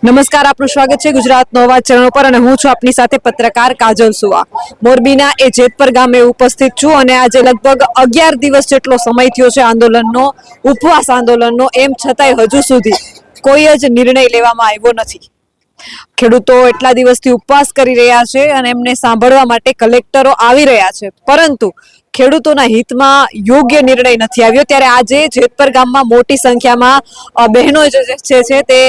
નમસ્કાર, આપનું સ્વાગત છે ગુજરાતનો અવાજ ચેનલ પર અને હું છું આપની સાથે પત્રકાર કાજલ સુવા. મોરબીના એ જેતપર ગામે ઉપસ્થિત છું અને આજે લગભગ 11 દિવસ જેટલો સમય થયો છે આંદોલનનો, ઉપવાસ આંદોલનનો. એમ છતાંય હજુ સુધી કોઈ જ નિર્ણય લેવામાં આવ્યો નથી. ખેડૂતો એટલા દિવસથી ઉપવાસ કરી રહ્યા છે અને એમને સાંભળવા માટે કલેક્ટરો આવી રહ્યા છે, પરંતુ ખેડૂતોના હિતમાં યોગ્ય નિર્ણય નથી આવ્યો. ત્યારે આજે જેતપર ગામમાં મોટી સંખ્યામાં બહેનો જે છે તે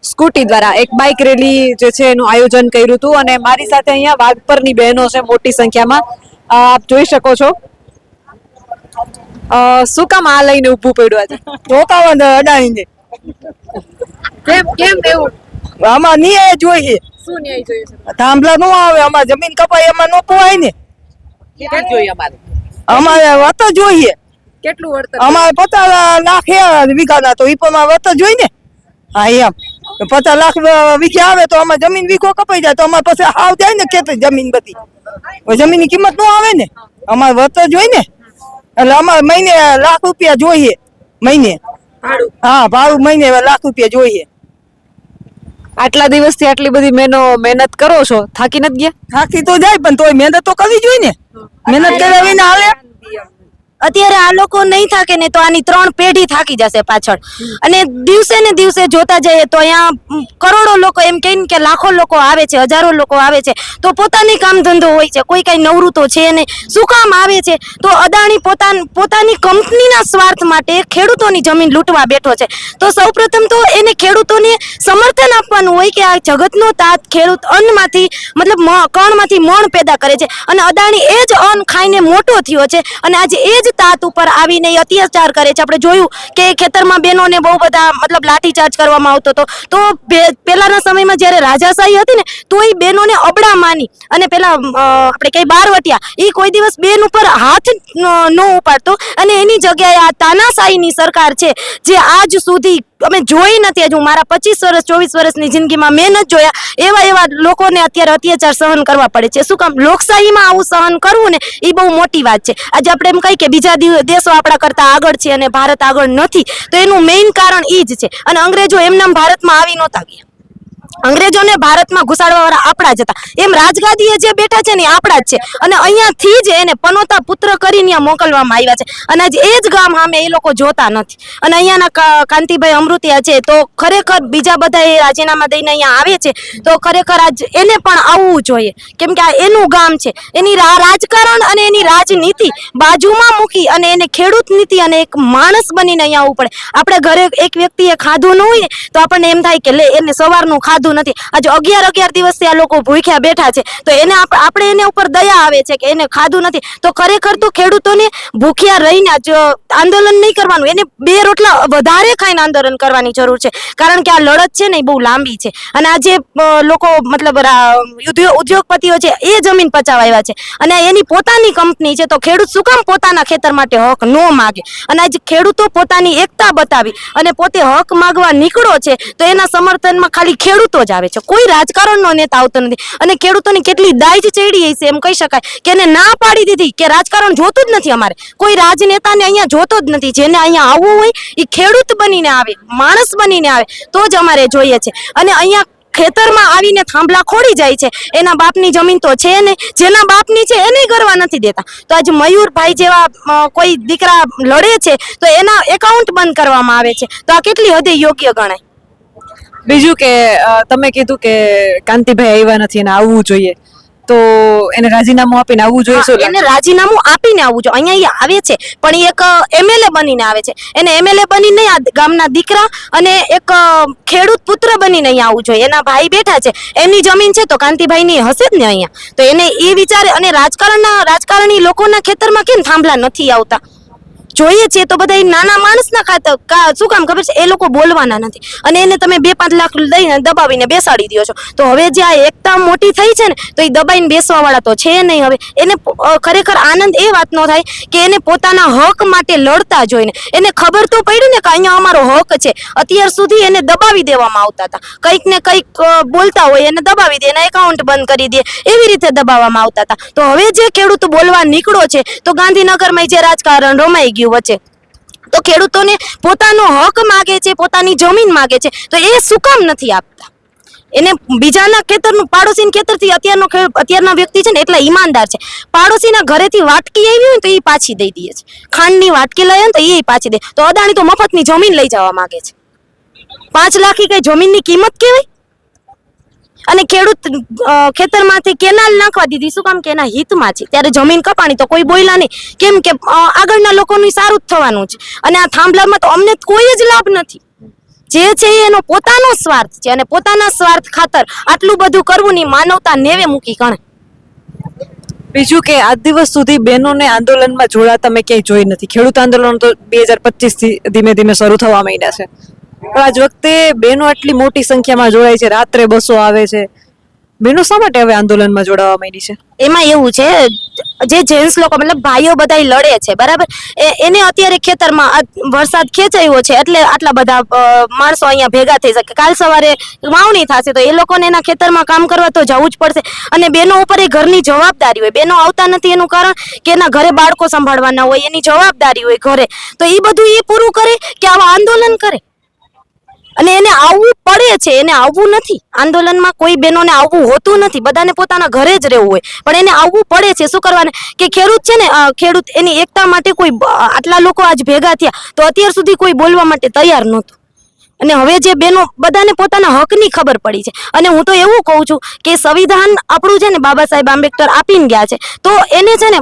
સ્કૂટી દ્વારા એક બાઇક રેલી જે છે એનું આયોજન કર્યું હતું અને મારી સાથે અહીંયા વાઘપરની બહેનો છે મોટી સંખ્યામાં. આપ જોઈ શકો છો. શું કામ આ લઈને ઊભું પડ્યું આજે? રોકાવા અડાણીને કેમ કેમ એવું? આમાં ન્યાય જોઈએ. શું ન્યાય જોઈએ છે? થાંભલા નો આવે, અમારે જમીન કપાય એમાં નો પોવાય ને. કેટલું જોઈએ અમારે? અમારે વત જોઈએ. કેટલું વળતર? અમારે 50 લાખ વીઘાના, તો ઈ પણ વત જોઈ ને. હા એમ 50 લાખ વીઘે આવે તો અમારે જમીન વીઘો કપાઈ જાય તો અમારે પછી હાવ જાય ને ખેતી જમીન બધી. જમીન ની કિંમત નો આવે ને. અમારે વત જોઈ ને, એટલે અમારે મહિને લાખ રૂપિયા જોઈએ મહિને. હા, ભાડું મહિને લાખ રૂપિયા જોઈએ. આટલા દિવસથી આટલી બધી મહેનત કરો છો, થાકી નથી ગયા? થાકી તો જાય પણ તોય મહેનત તો કરવી જોઈએ ને. મહેનત કર્યા વિના હાલે? અત્યારે આ લોકો નહીં થાકે ને તો આની 3 પેઢી થાકી જશે પાછળ. અને દિવસે ને દિવસે જોતા જઈએ તો અહીંયા કરોડો લોકો, એમ કહીને કે લાખો લોકો આવે છે, હજારો લોકો આવે છે, તો પોતાની કામ ધંધો હોય છે, કોઈ કઈ નવરું તો છે નહીં. શું કામ આવે છે? તો અદાણી પોતાની કંપનીના સ્વાર્થ માટે ખેડૂતોની જમીન લૂંટવા બેઠો છે. તો સૌપ્રથમ તો એને ખેડૂતોને સમર્થન આપવાનું હોય કે આ જગતનો તાત ખેડૂત અન્નમાંથી, મતલબ કણમાંથી મણ પેદા કરે છે અને અદાણી એ જ અન્ન ખાઈને મોટો થયો છે અને આજે એ જ તાત ઉપર આવીને અત્યાચાર કરે છે. આપણે જોયું કે ખેતરમાં બહેનોને બહુ બધા મતલબ લાઠીચાર્જ કરવામાં આવતો હતો. તો પહેલાના સમયમાં જ્યારે રાજાશાહી હતી ને તો એ બહેનોને અબડા માની અને પેલા આપણે કઈ બારવટિયા એ કોઈ દિવસ બેન ઉપર હાથ ન ઉપાડતો અને એની જગ્યાએ આ તાનાશાહીની સરકાર છે જે આજ સુધી અમે જોઈ નથી. હજુ મારા 25 વર્ષ 24 વર્ષની જિંદગીમાં મેં નથી જોયા એવા લોકોને અત્યારે અત્યાચાર સહન કરવા પડે છે. શું કામ? લોકશાહીમાં આવું સહન કરવું ને એ બહુ મોટી વાત છે. આજે આપણે એમ કહીએ કે બીજા દેશો આપણા કરતા આગળ છે અને ભારત આગળ નથી, તો એનું મેઇન કારણ એ જ છે. અને અંગ્રેજો એમનામ ભારતમાં આવી નહોતા ગયા. અંગ્રેજોને ભારતમાં ઘુસાડવા વાળા આપણા જ હતા. એમ રાજગાદીએ જે બેઠા છે ને આપણા જ છે અને અહીંયાથી જ એને પનોતા પુત્ર કરીને મોકલવામાં આવ્યા છે. અને આજે એ જ ગામ સામે એ લોકો જોતા નથી. અને અહીંયાના કાંતિભાઈ અમૃતિયા છે તો ખરેખર બીજા બધા એ રાજીનામા દઈને અહીંયા આવે છે તો ખરેખર આજ એને પણ આવવું જોઈએ, કેમ કે આ એનું ગામ છે. એની રાજકારણ અને એની રાજનીતિ બાજુમાં મૂકી અને એને ખેડૂત નીતિ અને એક માણસ બનીને અહીંયા આવવું પડે. આપણે ઘરે એક વ્યક્તિએ ખાધું ન હોય ને તો આપણને એમ થાય કે લે એને સવારનું ખાધું નથી. આજે 11 દિવસથી આ લોકો ભૂખ્યા બેઠા છે તો એને આપણે એને ઉપર દયા આવે છે કે એને ખાધું નથી. તો ખરેખર તો ખેડૂતોને ભૂખ્યા રહીને જ આંદોલન નહીં કરવાનું, એને 2 રોટલા વધારે ખાઈને આંદોલન કરવાની જરૂર છે. કારણ કે આ લડત છે ને એ બહુ લાંબી છે અને આ જે લોકો મતલબ ઉદ્યોગપતિઓ છે એ જમીન પચાવવા આવ્યા છે અને એની પોતાની કંપની છે. તો ખેડૂત શું કામ પોતાના ખેતર માટે હક ન માગે? અને આજે ખેડૂતો પોતાની એકતા બતાવી અને પોતે હક માગવા નીકળો છે તો એના સમર્થનમાં ખાલી ખેડૂતો જ આવે છે, કોઈ રાજકારણનો નેતા આવતો નથી. અને ખેડૂતોની કેટલી દાજ ચડી છે એમ કહી શકાય કે એને ના પાડી દીધી કે રાજકારણ જોતું જ નથી. અમારે કોઈ રાજનેતાને અહીંયા જોતો જ નથી. જેને અહીંયા આવવું હોય એ ખેડૂત બનીને આવે, માણસ બનીને આવે તો જ અમારે જોઈએ છે. અને અહીંયા ખેતરમાં આવીને થાંભલા ખોડી જાય છે. એના બાપની જમીન તો છે ને, જેના બાપની છે એને કરવા નથી દેતા. તો આજે મયુરભાઈ જેવા કોઈ દીકરા લડે છે તો એના એકાઉન્ટ બંધ કરવામાં આવે છે. તો આ કેટલી હદે યોગ્ય ગણાય? બીજું કે તમે કીધું કે કાંતિભાઈ આવ્યા નથી અને આવવું જોઈએ, તો એને રાજીનામું આપીને આવવું જોઈએ? શું એને રાજીનામું આપીને આવવું જોઈએ. અહીંયા આવે છે પણ એક MLA બનીને આવે છે. એને MLA બનીને આ ગામના દીકરા અને એક ખેડૂત પુત્ર બનીને અહીંયા આવવું જોઈએ. એના ભાઈ બેઠા છે, એમની જમીન છે તો કાંતિભાઈની હશે જ ને અહીંયા. તો એને એ વિચારે. અને રાજકારણી લોકોના ખેતરમાં કેમ થાંભલા નથી આવતા? જોઈએ છીએ તો બધા નાના માણસના ખાતર શું કામ ખબર છે? એ લોકો બોલવાના નથી અને એને તમે 2-5 લાખ દઈને દબાવીને બેસાડી દો છો. તો હવે જે આ એકતા મોટી થઈ છે ને તો એ દબાઈને બેસવા વાળા તો છે નહીં. હવે એને ખરેખર આનંદ એ વાતનો થાય કે એને પોતાના હક માટે લડતા જોઈને એને ખબર તો પડી ને કે અહીંયા અમારો હક છે. અત્યાર સુધી એને દબાવી દેવામાં આવતા હતા. કંઈક ને કંઈક બોલતા હોય એને દબાવી દે, એના એકાઉન્ટ બંધ કરી દે, એવી રીતે દબાવવામાં આવતા હતા. તો હવે જે ખેડૂત બોલવા નીકળો છે તો ગાંધીનગરમાં જે રાજકારણ રમાઈ ગયું વચ્ચે, તો ખેડૂતોને પોતાનો હક માગે છે, પોતાની જમીન માગે છે, તો એ શું કામ નથી આપતા? એને બીજાના ખેતરનું પાડોશીના ખેતરથી અત્યારના વ્યક્તિ છે ને એટલા ઈમાનદાર છે. પાડોશીના ઘરેથી વાટકી આવી હોય ને તો એ પાછી દઈ દે છે. ખાંડની વાટકી લઈ આવે ને તો એ પાછી દે. તો અદાણી તો મફતની જમીન લઈ જવા માંગે છે. 5 લાખ કઈ જમીનની કિંમત કહેવાય? અને ખેડૂત ખેતરમાંથી કેનાલ નાખવા દીધી, શું કામ? કે એના હિતમાં છે. ત્યારે જમીન કપાણી તો કોઈ બોલ્યા નહીં. કેમ કે આગળના લોકોનું સારું જ થવાનું છે. અને આ થાંભલામાં તો અમને કોઈ જ લાભ નથી. જે છે એનો પોતાનો સ્વાર્થ છે, અને પોતાના સ્વાર્થ ખાતર આટલું બધું કરવું ની માનવતા નેવે મૂકી કણે. બીજું કે આજ દિવસ સુધી બહેનોને આંદોલનમાં જોડાતા મેં ક્યાંય જોઈ નથી. ખેડૂત આંદોલન તો 2025 થી ધીમે ધીમે શરૂ થવા માંડ્યા છે, પણ આજ વખતે બહેનો આટલી મોટી સંખ્યામાં જોડાય છે, રાત્રે બસો આવે છે. બહેનો શા માટે હવે આંદોલનમાં જોડાવા માંડી છે? એમાં એવું છે, જે જેન્ટ્સ લોકો મતલબ ભાઈઓ બધા લડે છે બરાબર, એને અત્યારે ખેતરમાં વરસાદ ખેંચાયો છે એટલે આટલા બધા માણસો અહીંયા ભેગા થઈ શકે. કાલ સવારે વાવણી થશે તો એ લોકોને એના ખેતરમાં કામ કરવા તો જવું જ પડશે. અને બેનો ઉપર એ ઘરની જવાબદારી હોય. બેનો આવતા નથી એનું કારણ કે એના ઘરે બાળકો સંભાળવાના હોય, એની જવાબદારી હોય ઘરે. તો એ બધું એ પૂરું કરે કે આવા આંદોલન કરે. અને એને આવવું પડે છે, એને આવવું નથી આંદોલનમાં. કોઈ બહેનોને આવવું હોતું નથી, બધાને પોતાના ઘરે જ રહેવું હોય, પણ એને આવવું પડે છે. શું કરવાને કે ખેડૂત છે ને, ખેડૂત એની એકતા માટે કોઈ આટલા લોકો આજ ભેગા થયા તો અત્યાર સુધી કોઈ બોલવા માટે તૈયાર નહોતું. અને હવે જે બહેનો બધાને પોતાના હકની ખબર પડી છે. અને હું તો એવું કહું છું કે સંવિધાન આપણું છે ને બાબા સાહેબ આંબેડકર આપીને ગયા છે, તો એને છે ને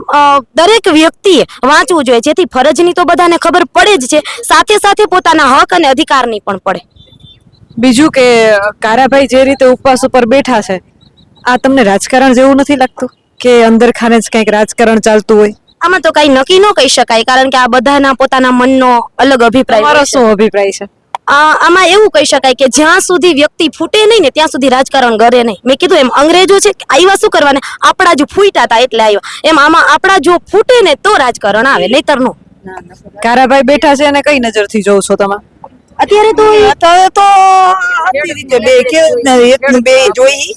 દરેક વ્યક્તિએ વાંચવું જોઈએ, જેથી ફરજની તો બધાને ખબર પડે જ છે, સાથે સાથે પોતાના હક અને અધિકારની પણ પડે. બીજું કે કારાભાઈ જે રીતે ઉપવાસ ઉપર બેઠા છે, આ તમને રાજકારણ જેવું નથી લાગતું કે અંદર ખાને જ કંઈક રાજકારણ ચાલતું હોય? આમાં તો કઈ નક્કી ન કહી શકાય, કારણ કે આ બધાના પોતાના મનનો અલગ અભિપ્રાય તમારો હોય છે. શું અભિપ્રાય છે? આમાં એવું કહી શકાય કે જ્યાં સુધી વ્યક્તિ ફૂટે નહીં ને ત્યાં સુધી રાજકારણ કરે નહીં. મેં કીધું એમ, અંગ્રેજો છે આવ્યા શું કરવાને, આપણા જો ફૂટ્યા હતા એટલે આવ્યા. એમ આમાં આપણા જો ફૂટે ને તો રાજકારણ આવે, નહીતર નો. કારાભાઈ બેઠા છે અને કઈ નજરથી જોવ છો તમે? અત્યારે તો અત્યારે તો આખી રીતે બે એકનું બે જોઈ,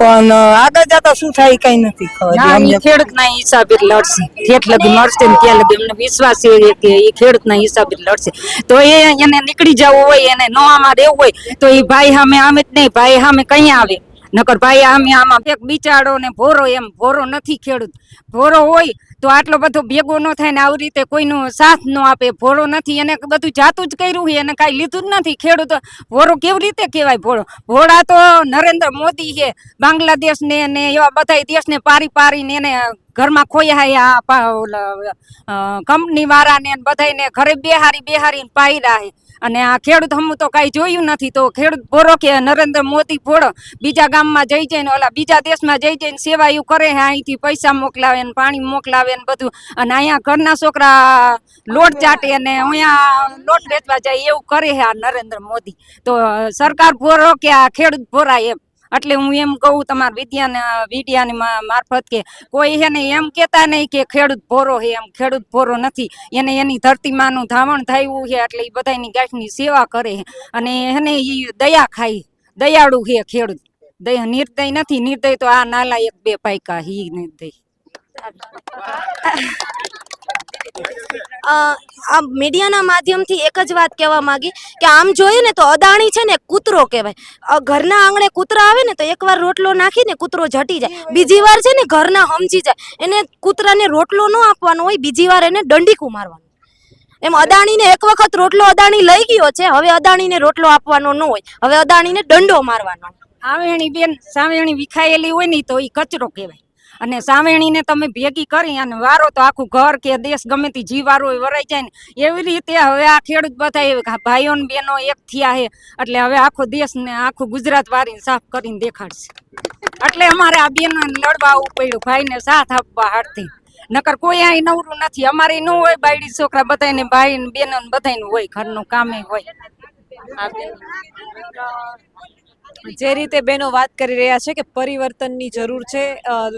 પણ આગળ જતા શું થાય કઈ નથી ખબર. ખેડૂતના હિસાબે જ લડશે. જેટ લગી મળશે ને ત્યાં લગી અમને વિશ્વાસ છે કે એ ખેડૂતના હિસાબે જ લડશે. તો એને નીકળી જવું હોય, એને નોમાં રહેવું હોય તો એ ભાઈ સામે આવે જ નહીં. ભાઈ સામે કઈ આવે? નકર ભાઈ આમે આમાં એક બિચારો ને ભોરો, એમ ભોરો નથી ખેડૂત. ભોરો હોય તો આટલો બધો ભેગો ન થાય ને આવી રીતે કોઈનો સાથ ન આપે. ભોરો નથી, એને બધું જાતું જ કર્યું હોય, એને કાંઈ લીધું જ નથી. ખેડૂત ભોરો કેવી રીતે કહેવાય? ભોળો ભોળા તો નરેન્દ્ર મોદી છે, બાંગ્લાદેશ ને એવા બધા દેશને પારીને એને ઘરમાં ખોયા કંપની વાળાને બધાને ઘરે બેહારી પાયરા છે. અને આ ખેડૂત હમું તો કાંઈ જોયું નથી. તો ખેડૂત ભોરો કે નરેન્દ્ર મોદી ભોળો બીજા ગામમાં જઈ જઈને ઓલા બીજા દેશમાં જઈ જઈને સેવા એવું કરે છે. અહીંથી પૈસા મોકલાવે ને પાણી મોકલાવે ને બધું, અને અહીંયા ઘરના છોકરા લોટ ચાટે અને અહીંયા લોટ વેચવા જાય એવું કરે છે આ નરેન્દ્ર મોદી. તો સરકાર ભોરો કે આ ખેડૂત ભોરા એમ. એટલે હું એમ કહું તમારા વિડિયાની મારફત કે કોઈ છે ને એમ કેતા નહીં કે ખેડૂત ભોરો છે. એમ ખેડૂત ભોરો નથી. એને એની ધરતીમાંનું ધાવણ થયું છે એટલે એ બધાની ગાંઠની સેવા કરે છે. અને એને એ દયા ખાય, દયાળુ છે ખેડૂત. નિર્દય નથી. નિર્દય તો આ નાલાયક બે પાયકા હી નિર્દય. આ મીડિયાના માધ્યમથી એક જ વાત કહેવા માંગી કે આમ જોઈએ ને તો અદાણી છે ને કૂતરો કહેવાય. ઘરના આંગણે કૂતરા આવે ને તો એકવાર રોટલો નાખીને કૂતરો જટી જાય, બીજી વાર છે ને ઘરના સમજી જાય. એને કૂતરાને રોટલો ન આપવાનો હોય, બીજી વાર એને દંડીકું મારવાનું. એમ અદાણીને એક વખત રોટલો અદાણી લઈ ગયો છે, હવે અદાણીને રોટલો આપવાનો ન હોય, હવે અદાણીને દંડો મારવાનો. સાવેણી બેન, સાવેણી વિખાયેલી હોય ને તો એ કચરો કહેવાય. અને સાવેણીને તમે ભેગી કરી અને વારો તો આખું ઘર કે દેશ ગમે તે જીવારો વરાઈ જાય ને એવી રીતે હવે આ ખેડૂત બધા ભાઈઓ ને બહેનો એક થયા છે. એટલે હવે આખો દેશ ને આખું ગુજરાત વારીને સાફ કરીને દેખાડશે. એટલે અમારે આ બહેનો લડવા આવવું પડ્યું, ભાઈને સાથ આપવા હારથી. નકર કોઈ અહીં નવરું નથી. અમારે ન હોય, બાયડી છોકરા બધાને ભાઈ ને બહેનો બધાને હોય, ઘરનું કામે હોય. જે રીતે બેનો વાત કરી રહ્યા છે કે પરિવર્તનની જરૂર છે,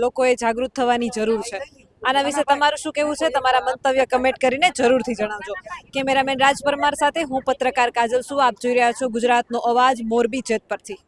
લોકોએ જાગૃત થવાની જરૂર છે, આના વિશે તમારું શું કહેવું છે? તમારા મંતવ્ય કમેન્ટ કરીને જરૂરથી જણાવજો. કેમેરામેન રાજ પરમાર સાથે હું પત્રકાર કાજલ સુવા. આપ જોઈ રહ્યા છો ગુજરાતનો અવાજ, મોરબી જેતપરથી.